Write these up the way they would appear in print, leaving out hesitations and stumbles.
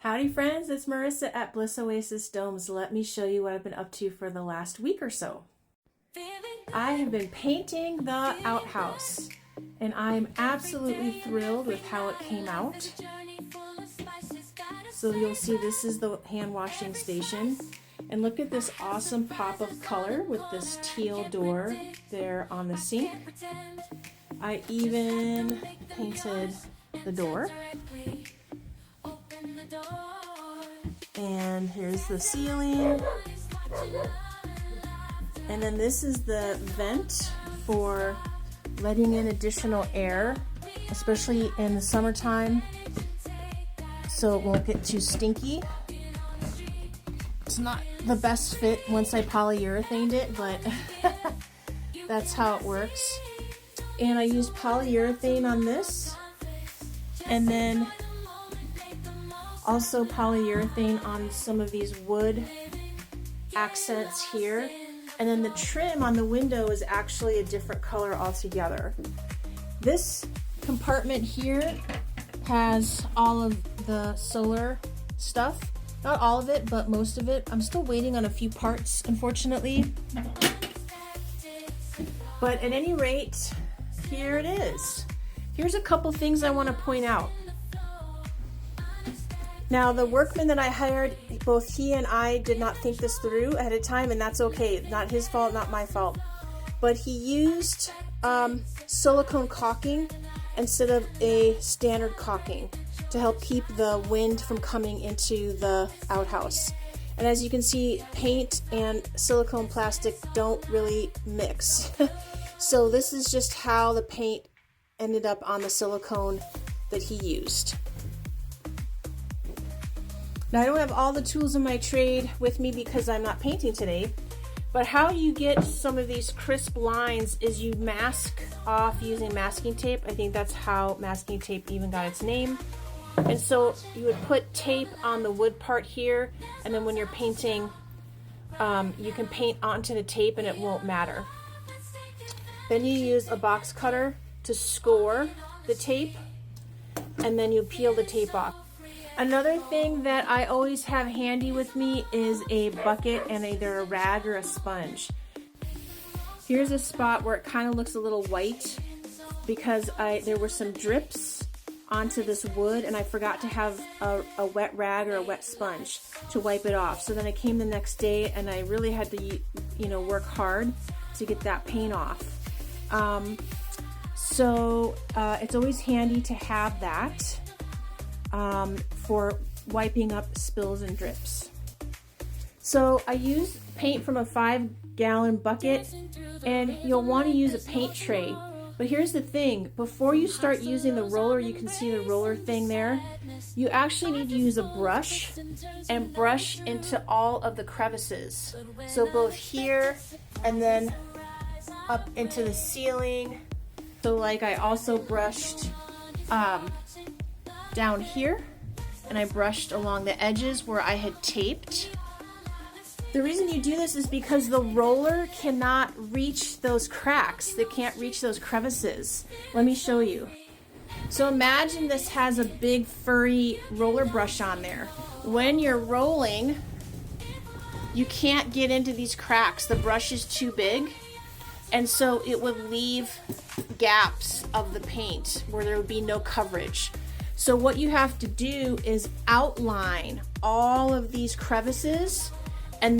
Howdy friends, it's Marissa at Bliss Oasis Domes. Let me show you what I've been up to for the last week or so. I have been painting the outhouse and I'm absolutely thrilled with how it came out. So you'll see this is the hand washing station, and look at this awesome pop of color with this teal door there on the sink. I even painted the door. And here's the ceiling. And then this is the vent for letting in additional air, especially in the summertime, so it won't get too stinky. It's not the best fit once I polyurethaned it, but that's how it works. And I used polyurethane on this, and then also polyurethane on some of these wood accents here. And then the trim on the window is actually a different color altogether. This compartment here has all of the solar stuff. Not all of it, but most of it. I'm still waiting on a few parts, unfortunately. But at any rate, here it is. Here's a couple things I want to point out. Now, the workman that I hired, both he and I did not think this through ahead of time, and that's okay. Not his fault, not my fault. But he used silicone caulking instead of a standard caulking to help keep the wind from coming into the outhouse. And as you can see, paint and silicone plastic don't really mix. So this is just how the paint ended up on the silicone that he used. Now, I don't have all the tools in my trade with me because I'm not painting today, but how you get some of these crisp lines is you mask off using masking tape. I think that's how masking tape even got its name. And so you would put tape on the wood part here, and then when you're painting, you can paint onto the tape and it won't matter. Then you use a box cutter to score the tape, and then you peel the tape off. Another thing that I always have handy with me is a bucket and either a rag or a sponge. Here's a spot where it kind of looks a little white because there were some drips onto this wood and I forgot to have a wet rag or a wet sponge to wipe it off. So then I came the next day and I really had to, work hard to get that paint off. It's always handy to have that. For wiping up spills and drips. So I use paint from a 5-gallon bucket, and you'll want to use a paint tray. But here's the thing, before you start using the roller, you can see the roller thing there, you actually need to use a brush and brush into all of the crevices. So both here and then up into the ceiling. So like I also brushed down here, and I brushed along the edges where I had taped. The reason you do this is because the roller cannot reach those cracks. They can't reach those crevices. Let me show you. So imagine this has a big furry roller brush on there. When you're rolling, you can't get into these cracks. The brush is too big, and so it would leave gaps of the paint where there would be no coverage. So what you have to do is outline all of these crevices and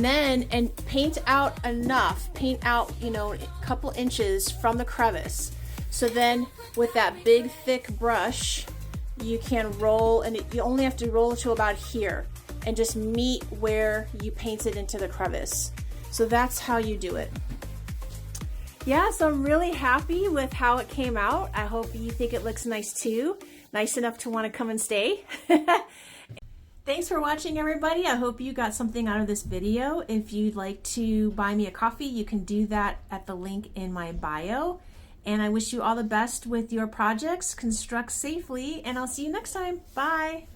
paint out enough, a couple inches from the crevice. So then with that big thick brush, you can roll, and you only have to roll to about here and just meet where you painted into the crevice. So that's how you do it. Yeah, so I'm really happy with how it came out. I hope you think it looks nice too. Nice enough to want to come and stay. Thanks for watching, everybody. I hope you got something out of this video. If you'd like to buy me a coffee, you can do that at the link in my bio. And I wish you all the best with your projects. Construct safely, and I'll see you next time. Bye.